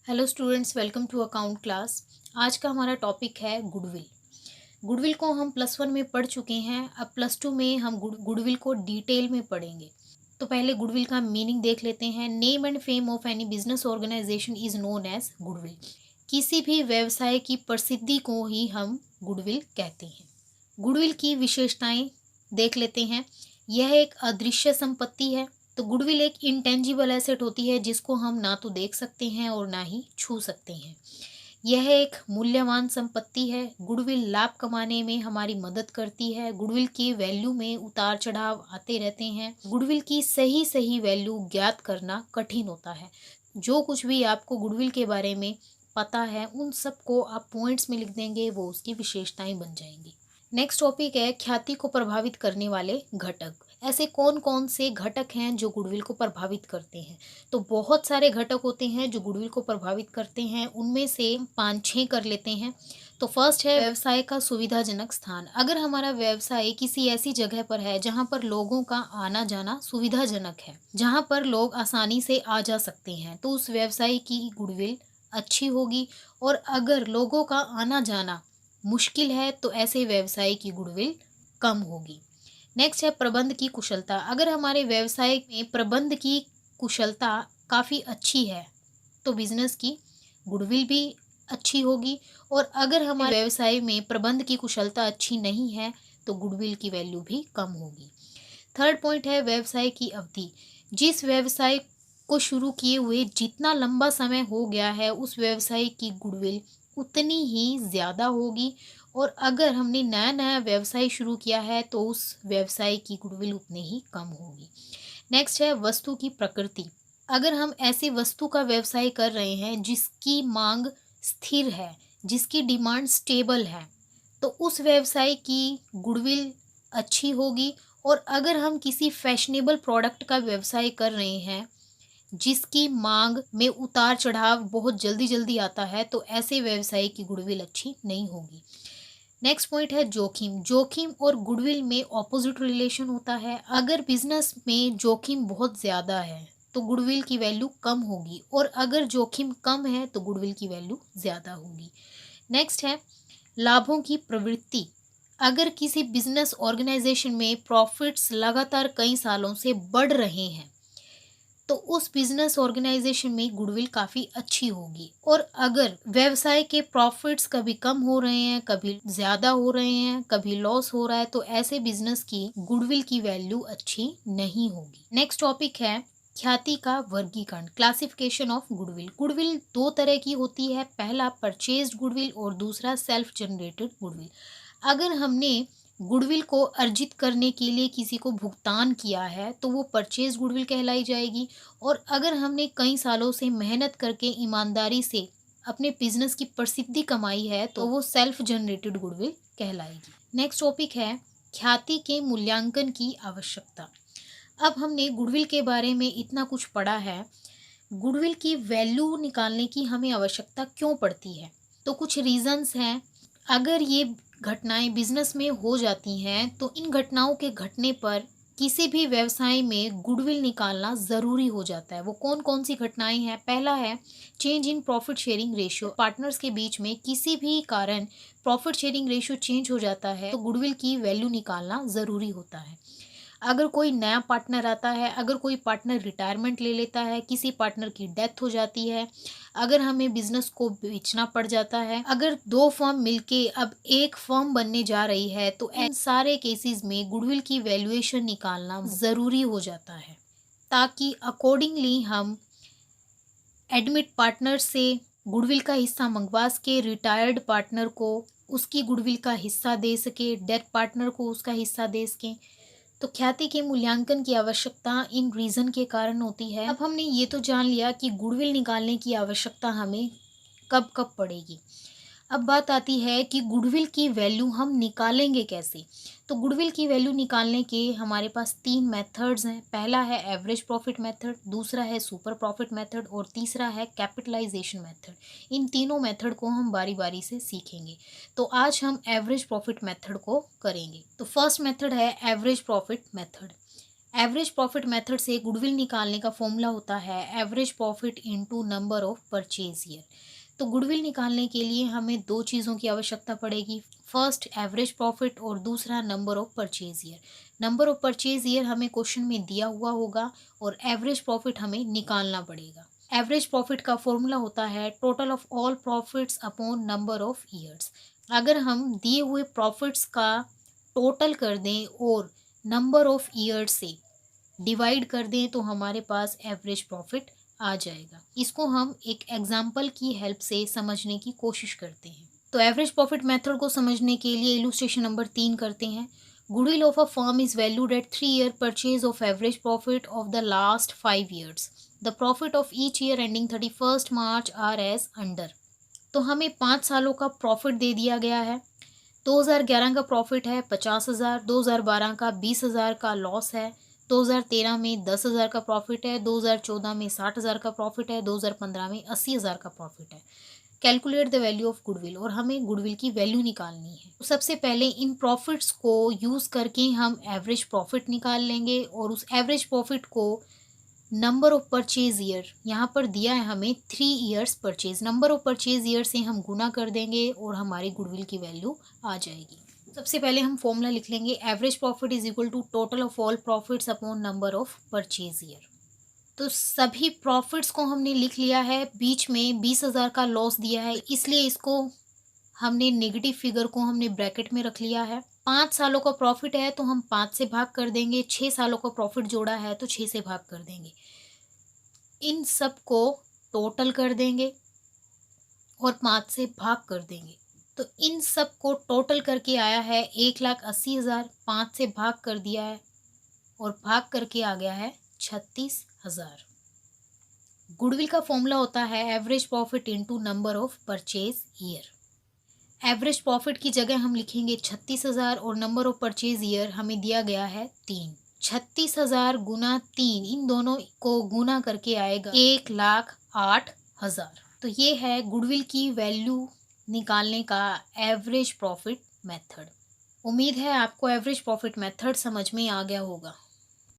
Hello students, welcome to account class. आज का हमारा टॉपिक है गुडविल। गुडविल को हम +1 में पढ़ चुके हैं। अब +2 में हम गुडविल को डिटेल में पढ़ेंगे। तो पहले गुडविल का मीनिंग देख लेते हैं। Name and fame of any business organisation is known as goodwill. किसी भी व्यवसाय की प्रसिद्धि को ही हम गुडविल कहते हैं। गुडविल की विशेषताएं देख लेते हैं। यह एक अदृश्य संपत्ति है। तो गुडविल एक इंटेंजिबल एसेट होती है जिसको हम ना तो देख सकते हैं और ना ही छू सकते हैं। यह एक मूल्यवान संपत्ति है। गुडविल लाभ कमाने में हमारी मदद करती है। गुडविल की वैल्यू में उतार चढ़ाव आते रहते हैं। गुडविल की सही सही वैल्यू ज्ञात करना कठिन होता है। जो कुछ भी आपको गुडविल के बारे में पता है उन सबको आप पॉइंट्स में लिख देंगे, वो उसकी विशेषताएं बन जाएंगी। नेक्स्ट टॉपिक है ख्याति को प्रभावित करने वाले घटक। ऐसे कौन कौन से घटक हैं जो गुडविल को प्रभावित करते हैं? तो बहुत सारे घटक होते हैं जो गुडविल को प्रभावित करते हैं। उनमें से 5-6 कर लेते हैं। तो फर्स्ट है व्यवसाय का सुविधाजनक स्थान। अगर हमारा व्यवसाय किसी ऐसी जगह पर है जहां पर लोगों का आना जाना सुविधाजनक है, जहां पर लोग आसानी से आ जा सकते हैं, तो उस व्यवसाय की गुडविल अच्छी होगी। और अगर लोगों का आना जाना मुश्किल है तो ऐसे व्यवसाय की गुडविल कम होगी। नेक्स्ट है प्रबंध की कुशलता। अगर हमारे व्यवसाय में प्रबंध की कुशलता काफ़ी अच्छी है तो बिजनेस की गुडविल भी अच्छी होगी। और अगर हमारे व्यवसाय में प्रबंध की कुशलता अच्छी नहीं है तो गुडविल की वैल्यू भी कम होगी। थर्ड पॉइंट है व्यवसाय की अवधि। जिस व्यवसाय को शुरू किए हुए जितना लंबा समय हो गया है उस व्यवसाय की गुडविल उतनी ही ज़्यादा होगी। और अगर हमने नया नया व्यवसाय शुरू किया है तो उस व्यवसाय की गुडविल उतनी ही कम होगी। नेक्स्ट है वस्तु की प्रकृति। अगर हम ऐसी वस्तु का व्यवसाय कर रहे हैं जिसकी मांग स्थिर है, जिसकी डिमांड स्टेबल है, तो उस व्यवसाय की गुडविल अच्छी होगी। और अगर हम किसी फैशनेबल प्रोडक्ट का व्यवसाय कर रहे हैं जिसकी मांग में उतार चढ़ाव बहुत जल्दी जल्दी आता है तो ऐसे व्यवसाय की गुडविल अच्छी नहीं होगी। नेक्स्ट पॉइंट है जोखिम। जोखिम और गुडविल में ऑपोजिट रिलेशन होता है। अगर बिजनेस में जोखिम बहुत ज़्यादा है तो गुडविल की वैल्यू कम होगी, और अगर जोखिम कम है तो गुडविल की वैल्यू ज़्यादा होगी। नेक्स्ट है लाभों की प्रवृत्ति। अगर किसी बिजनेस ऑर्गेनाइजेशन में प्रॉफिट्स लगातार कई सालों से बढ़ रहे हैं तो उस बिजनेस ऑर्गेनाइजेशन में गुडविल काफ़ी अच्छी होगी। और अगर व्यवसाय के प्रॉफिट्स कभी कम हो रहे हैं, कभी ज़्यादा हो रहे हैं, कभी लॉस हो रहा है, तो ऐसे बिजनेस की गुडविल की वैल्यू अच्छी नहीं होगी। नेक्स्ट टॉपिक है ख्याति का वर्गीकरण, क्लासिफिकेशन ऑफ गुडविल। गुडविल 2 तरह की होती है। पहला परचेज्ड गुडविल और दूसरा सेल्फ जनरेटेड गुडविल। अगर हमने गुडविल को अर्जित करने के लिए किसी को भुगतान किया है तो वो परचेज गुडविल कहलाई जाएगी। और अगर हमने कई सालों से मेहनत करके ईमानदारी से अपने बिजनेस की प्रसिद्धि कमाई है तो वो सेल्फ जनरेटेड गुडविल कहलाएगी। नेक्स्ट टॉपिक है ख्याति के मूल्यांकन की आवश्यकता। अब हमने गुडविल के बारे में इतना कुछ पढ़ा है, गुडविल की वैल्यू निकालने की हमें आवश्यकता क्यों पड़ती है? तो कुछ रीजंस हैं। अगर ये घटनाएं बिजनेस में हो जाती हैं तो इन घटनाओं के घटने पर किसी भी व्यवसाय में गुडविल निकालना ज़रूरी हो जाता है। वो कौन कौन सी घटनाएं हैं? पहला है change in profit sharing ratio. Partners के बीच में किसी भी कारण प्रॉफिट शेयरिंग रेशियो चेंज हो जाता है तो गुडविल की वैल्यू निकालना ज़रूरी होता है। अगर कोई नया पार्टनर आता है, अगर कोई पार्टनर रिटायरमेंट ले लेता है, किसी पार्टनर की डेथ हो जाती है, अगर हमें बिजनेस को बेचना पड़ जाता है, अगर 2 फर्म मिलके अब एक फर्म बनने जा रही है, तो इन सारे केसेस में गुडविल की वैल्यूएशन निकालना ज़रूरी हो जाता है ताकि अकॉर्डिंगली हम एडमिट पार्टनर से गुडविल का हिस्सा मंगवा सके, रिटायर्ड पार्टनर को उसकी गुडविल का हिस्सा दे सके, डेथ पार्टनर को उसका हिस्सा दे सकें। तो ख्याति के मूल्यांकन की आवश्यकता इन रीज़न के कारण होती है। अब हमने ये तो जान लिया कि गुडविल निकालने की आवश्यकता हमें कब कब पड़ेगी। अब बात आती है कि गुडविल की वैल्यू हम निकालेंगे कैसे। तो गुडविल की वैल्यू निकालने के हमारे पास 3 मेथड्स हैं। पहला है एवरेज प्रॉफिट मेथड, दूसरा है सुपर प्रॉफिट मेथड और तीसरा है कैपिटलाइजेशन मेथड। इन तीनों मेथड को हम बारी बारी से सीखेंगे। तो आज हम एवरेज प्रॉफिट मेथड को करेंगे। तो फर्स्ट मेथड है average profit method. Average profit method से गुडविल निकालने का फॉर्मूला होता है average profit into number of purchase year. तो गुडविल निकालने के लिए हमें दो चीज़ों की आवश्यकता पड़ेगी, फर्स्ट एवरेज प्रॉफिट और दूसरा number of purchase year. Number of purchase year हमें क्वेश्चन में दिया हुआ होगा और एवरेज प्रॉफिट हमें निकालना पड़ेगा। एवरेज प्रॉफिट का फॉर्मूला होता है total of all profits upon number of years. अगर हम दिए हुए प्रॉफिट्स का टोटल कर दें और नंबर ऑफ ईयर्स से डिवाइड कर दें तो हमारे पास एवरेज प्रॉफिट आ जाएगा। इसको हम एक एग्जाम्पल की हेल्प से समझने की कोशिश करते हैं। तो एवरेज प्रॉफिट मेथड को समझने के लिए इलुस्ट्रेशन नंबर 3 करते हैं। Goodwill of a firm is valued at 3-year purchase of average profit of the last 5 years। The profit of each year ending 31st March are as under. तो हमें 5 सालों का प्रॉफिट दे दिया गया है। 2011 का प्रॉफिट है 50,000, 2012 का 20,000 का लॉस है, 2013 में 10,000 का प्रॉफिट है, 2014 में 60,000 का प्रॉफिट है, 2015 में 80,000 का प्रॉफिट है। Calculate the value of goodwill, और हमें गुडविल की वैल्यू निकालनी है। तो सबसे पहले इन प्रॉफिट्स को यूज़ करके हम एवरेज प्रॉफिट निकाल लेंगे और उस एवरेज प्रॉफिट को नंबर ऑफ परचेज ईयर, यहाँ पर दिया है हमें 3 years purchase, number of purchase year से हम गुना कर देंगे और हमारी गुडविल की वैल्यू आ जाएगी। सबसे पहले हम फॉर्मूला लिख लेंगे average profit is equal to total of all profits upon number of purchase year. तो सभी प्रॉफिट्स को हमने लिख लिया है, बीच में 20,000 का लॉस दिया है इसलिए इसको हमने नेगेटिव फिगर को हमने ब्रैकेट में रख लिया है। 5 सालों का प्रॉफिट है तो हम 5 से भाग कर देंगे, 6 सालों का प्रॉफिट जोड़ा है तो 6 से भाग कर देंगे। इन सब को टोटल कर देंगे और 5 से भाग कर देंगे। तो इन सब को टोटल करके आया है 1,80,000, 5 से भाग कर दिया है और भाग करके आ गया है 36,000। गुडविल का फॉर्मूला होता है average profit into number of purchase year. Average profit की जगह हम लिखेंगे 36,000 और नंबर ऑफ परचेज ईयर हमें दिया गया है 3। 36,000 गुना 3, इन दोनों को गुना करके आएगा 1,08,000। तो ये है गुडविल की वैल्यू निकालने का एवरेज प्रॉफिट मेथड। उम्मीद है आपको एवरेज प्रॉफिट मेथड समझ में आ गया होगा।